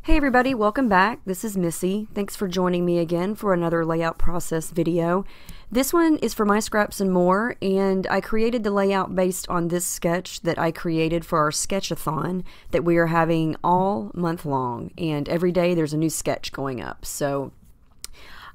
Hey everybody, welcome back. This is Missy. Thanks for joining me again for another layout process video. This one is for My Scraps and More, and I created the layout based on this sketch that I created for our sketchathon that we are having all month long, and every day there's a new sketch going up. So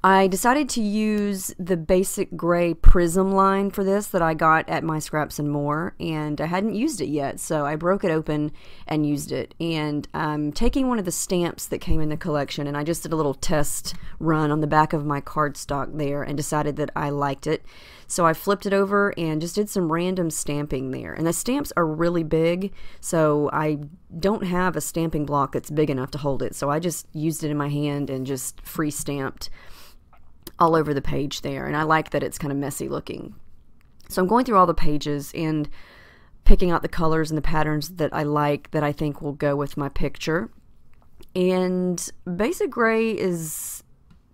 I decided to use the basic gray prism line for this that I got at My Scraps and More, and I hadn't used it yet, so I broke it open and used it. And I'm taking one of the stamps that came in the collection, and I just did a little test run on the back of my cardstock there and decided that I liked it. So I flipped it over and just did some random stamping there. And the stamps are really big, so I don't have a stamping block that's big enough to hold it, so I just used it in my hand and just free stamped all over the page there, and I like that it's kind of messy looking. So I'm going through all the pages and picking out the colors and the patterns that I like that I think will go with my picture. And basic gray is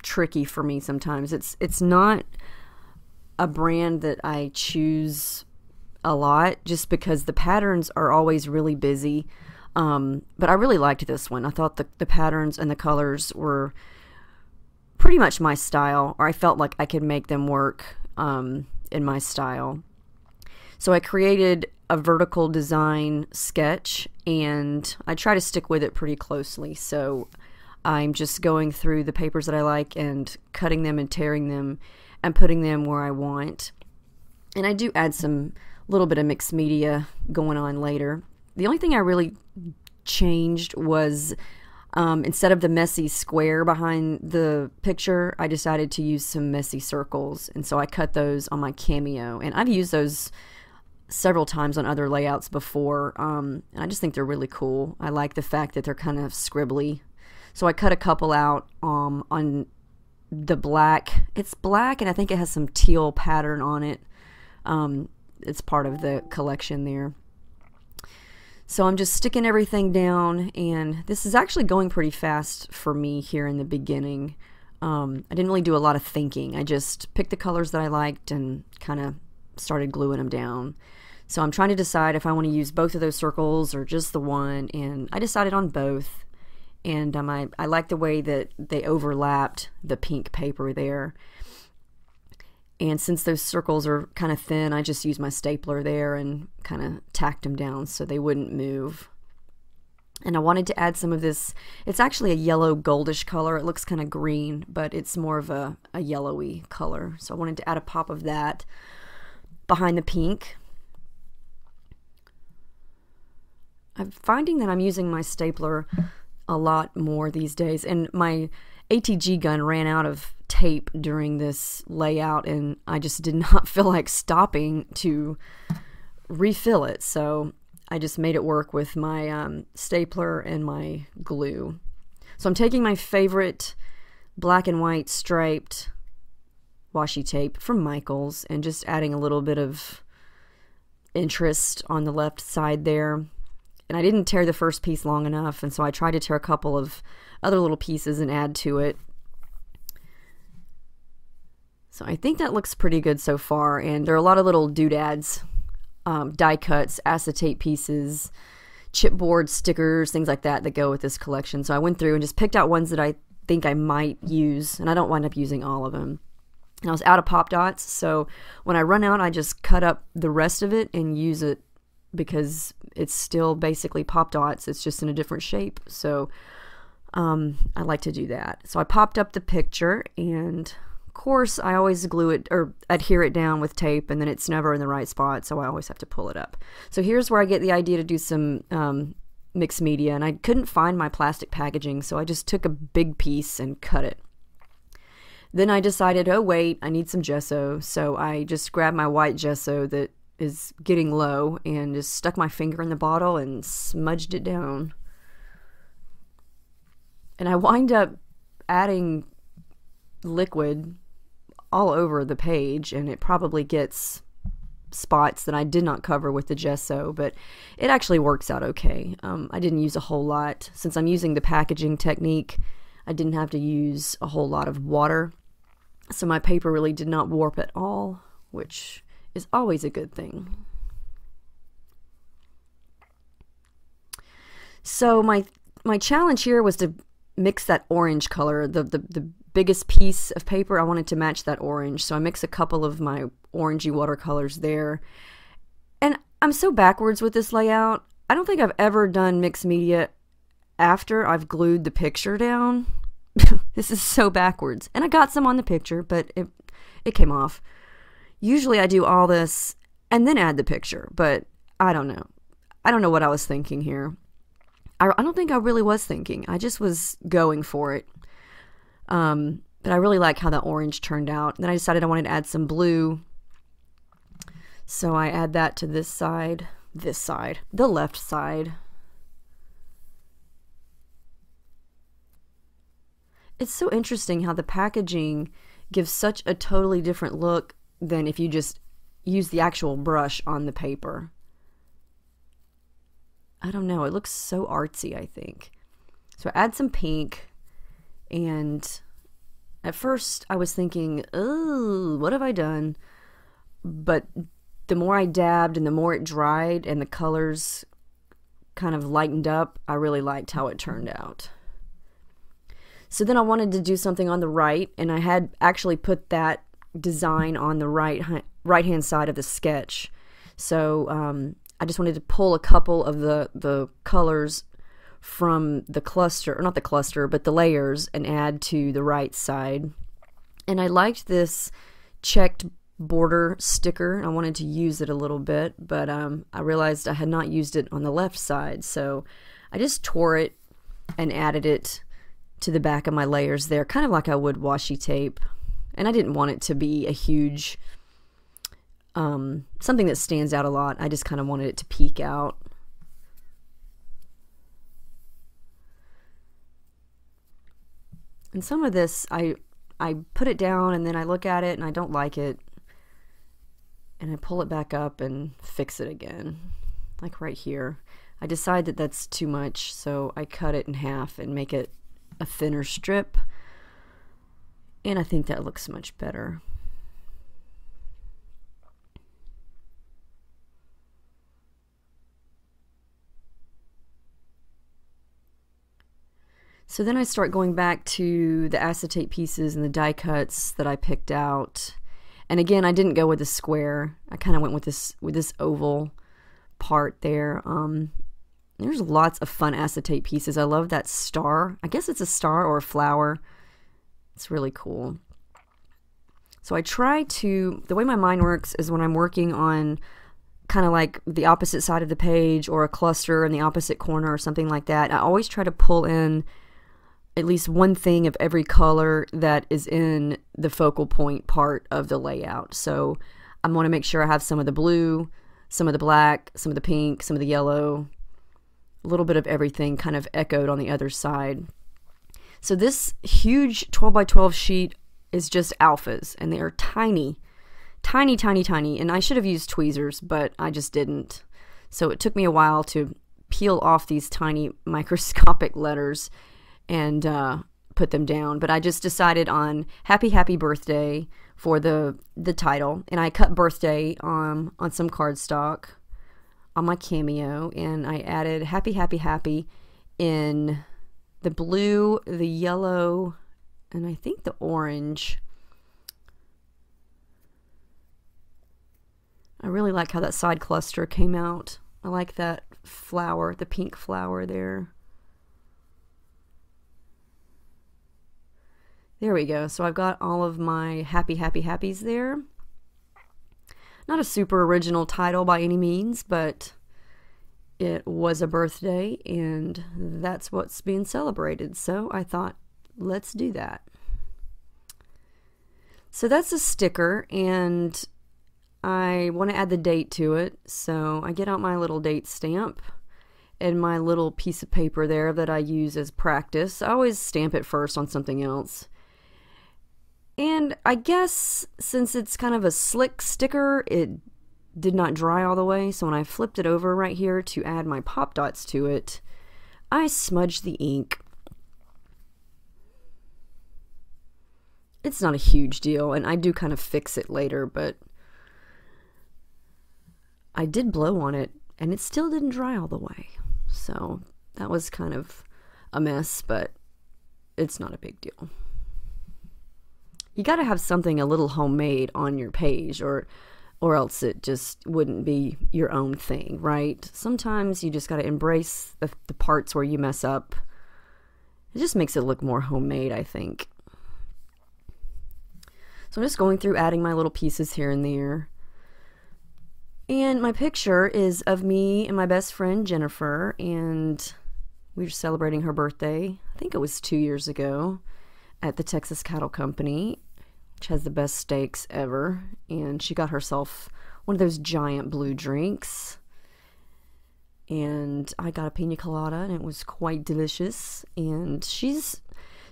tricky for me sometimes. It's not a brand that I choose a lot just because the patterns are always really busy. But I really liked this one. I thought the patterns and the colors were pretty much my style, or I felt like I could make them work in my style. So I created a vertical design sketch, and I try to stick with it pretty closely. So I'm just going through the papers that I like and cutting them and tearing them and putting them where I want. And I do add some little bit of mixed media going on later. The only thing I really changed was instead of the messy square behind the picture, I decided to use some messy circles, and so I cut those on my Cameo, and I've used those several times on other layouts before, and I just think they're really cool. I like the fact that they're kind of scribbly. So I cut a couple out on the black. It's black, and I think it has some teal pattern on it. It's part of the collection there. So I'm just sticking everything down, and this is actually going pretty fast for me here in the beginning. I didn't really do a lot of thinking. I just picked the colors that I liked and kind of started gluing them down. So I'm trying to decide if I want to use both of those circles or just the one, and I decided on both. And I like the way that they overlapped the pink paper there. And since those circles are kind of thin, I just used my stapler there and kind of tacked them down so they wouldn't move. And I wanted to add some of this. It's actually a yellow goldish color. It looks kind of green, but it's more of a yellowy color. So I wanted to add a pop of that behind the pink. I'm finding that I'm using my stapler a lot more these days, and my ATG gun ran out of tape during this layout, and I just did not feel like stopping to refill it, so I just made it work with my stapler and my glue. So I'm taking my favorite black and white striped washi tape from Michaels and just adding a little bit of interest on the left side there. And I didn't tear the first piece long enough, and so I tried to tear a couple of other little pieces and add to it. So I think that looks pretty good so far, and there are a lot of little doodads, die cuts, acetate pieces, chipboard stickers, things like that that go with this collection. So I went through and just picked out ones that I think I might use, and I don't wind up using all of them. And I was out of pop dots, so when I run out, I just cut up the rest of it and use it because it's still basically pop dots. It's just in a different shape. So I like to do that. So I popped up the picture, and of course I always glue it or adhere it down with tape, and then it's never in the right spot, so I always have to pull it up. So here's where I get the idea to do some mixed media, and I couldn't find my plastic packaging, so I just took a big piece and cut it. Then I decided, oh wait, I need some gesso, so I just grabbed my white gesso that is getting low and just stuck my finger in the bottle and smudged it down. And I wind up adding liquid all over the page, and it probably gets spots that I did not cover with the gesso, but it actually works out okay. I didn't use a whole lot. Since I'm using the packaging technique, I didn't have to use a whole lot of water, so my paper really did not warp at all, which is always a good thing. So my my challenge here was to mix that orange color. The biggest piece of paper, I wanted to match that orange. So I mix a couple of my orangey watercolors there. And I'm so backwards with this layout. I don't think I've ever done mixed media after I've glued the picture down. This is so backwards. And I got some on the picture, but it came off. Usually I do all this and then add the picture, but I don't know. I don't know what I was thinking here. I don't think I really was thinking. I just was going for it. But I really like how that orange turned out. Then I decided I wanted to add some blue. So I add that to this side, the left side. It's so interesting how the packaging gives such a totally different look than if you just use the actual brush on the paper. I don't know, it looks so artsy, I think. So I add some pink, and at first I was thinking, oh, what have I done? But the more I dabbed and the more it dried and the colors kind of lightened up, I really liked how it turned out. So then I wanted to do something on the right, and I had actually put that design on the right-hand side of the sketch. So I just wanted to pull a couple of the colors from the cluster, or not the cluster, but the layers, and add to the right side. And I liked this checked border sticker. I wanted to use it a little bit, but I realized I had not used it on the left side, so I just tore it and added it to the back of my layers there, kind of like I would washi tape. And I didn't want it to be a huge something that stands out a lot. I just kind of wanted it to peek out. And some of this I put it down and then I look at it and I don't like it, and I pull it back up and fix it again, like right here. I decide that that's too much, so I cut it in half and make it a thinner strip, and I think that looks much better. So then I start going back to the acetate pieces and the die cuts that I picked out. And again, I didn't go with a square. I kind of went with this oval part there. There's lots of fun acetate pieces. I love that star. I guess it's a star or a flower. It's really cool. So I try to, the way my mind works is when I'm working on kind of like the opposite side of the page or a cluster in the opposite corner or something like that, I always try to pull in at least one thing of every color that is in the focal point part of the layout. So I want to make sure I have some of the blue, some of the black, some of the pink, some of the yellow, a little bit of everything kind of echoed on the other side. So this huge 12 by 12 sheet is just alphas, and they are tiny, tiny, tiny, tiny. And I should have used tweezers, but I just didn't. So it took me a while to peel off these tiny microscopic letters and put them down. But I just decided on Happy Happy Birthday for the title, and I cut birthday on some cardstock on my Cameo, and I added Happy Happy Happy in the blue, the yellow, and I think the orange. I really like how that side cluster came out. I like that flower, the pink flower there. There we go. So I've got all of my Happy Happy Happies there. Not a super original title by any means, but it was a birthday and that's what's being celebrated. So I thought, let's do that. So that's a sticker, and I want to add the date to it. So I get out my little date stamp and my little piece of paper there that I use as practice. I always stamp it first on something else. And I guess since it's kind of a slick sticker, it did not dry all the way. So when I flipped it over right here to add my pop dots to it, I smudged the ink. It's not a huge deal, and I do kind of fix it later, but I did blow on it, and it still didn't dry all the way. So that was kind of a mess, but it's not a big deal. You got to have something a little homemade on your page, or else it just wouldn't be your own thing, right? Sometimes you just got to embrace the parts where you mess up. It just makes it look more homemade, I think. So I'm just going through adding my little pieces here and there. And my picture is of me and my best friend Jennifer, and we were celebrating her birthday. I think it was 2 years ago at the Texas Cattle Company, which has the best steaks ever. And she got herself one of those giant blue drinks. And I got a pina colada, and it was quite delicious. And she's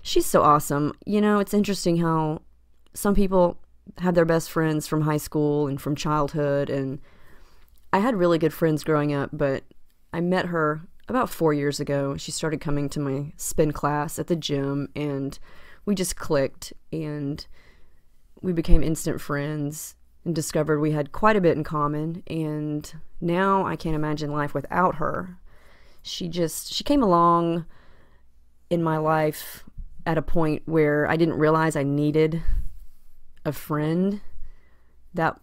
so awesome. You know, it's interesting how some people have their best friends from high school and from childhood, and I had really good friends growing up, but I met her about 4 years ago. She started coming to my spin class at the gym, and we just clicked, and we became instant friends and discovered we had quite a bit in common. And now I can't imagine life without her. She came along in my life at a point where I didn't realize I needed a friend that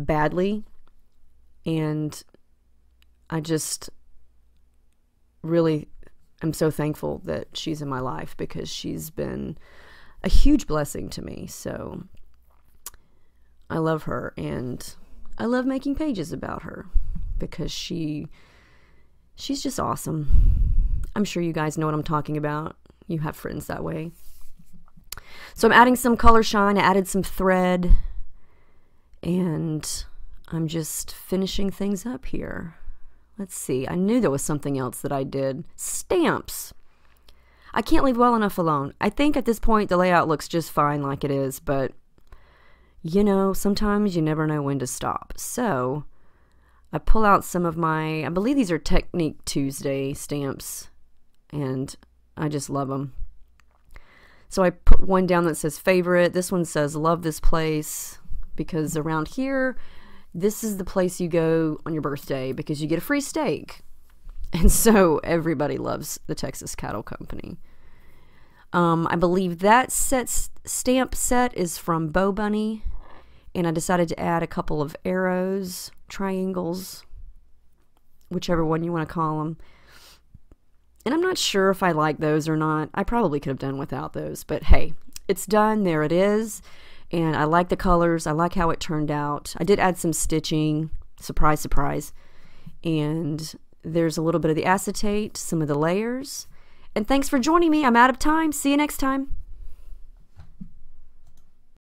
badly. And I just really am so thankful that she's in my life, because she's been a huge blessing to me. So I love her, and I love making pages about her because she's just awesome. I'm sure you guys know what I'm talking about. You have friends that way. So I'm adding some color shine. I added some thread, and I'm just finishing things up here. Let's see. I knew there was something else that I did. Stamps. I can't leave well enough alone. I think at this point the layout looks just fine like it is, but you know, sometimes you never know when to stop. So I pull out some of my, I believe these are Technique Tuesday stamps, and I just love them. So I put one down that says favorite. This one says love this place, because around here, this is the place you go on your birthday because you get a free steak. And so everybody loves the Texas Cattle Company. I believe that stamp set is from Bo Bunny, and I decided to add a couple of arrows, triangles, whichever one you want to call them. And I'm not sure if I like those or not. I probably could have done without those, but hey, it's done. There it is. And I like the colors. I like how it turned out. I did add some stitching. Surprise, surprise. And there's a little bit of the acetate, some of the layers. And thanks for joining me. I'm out of time. See you next time.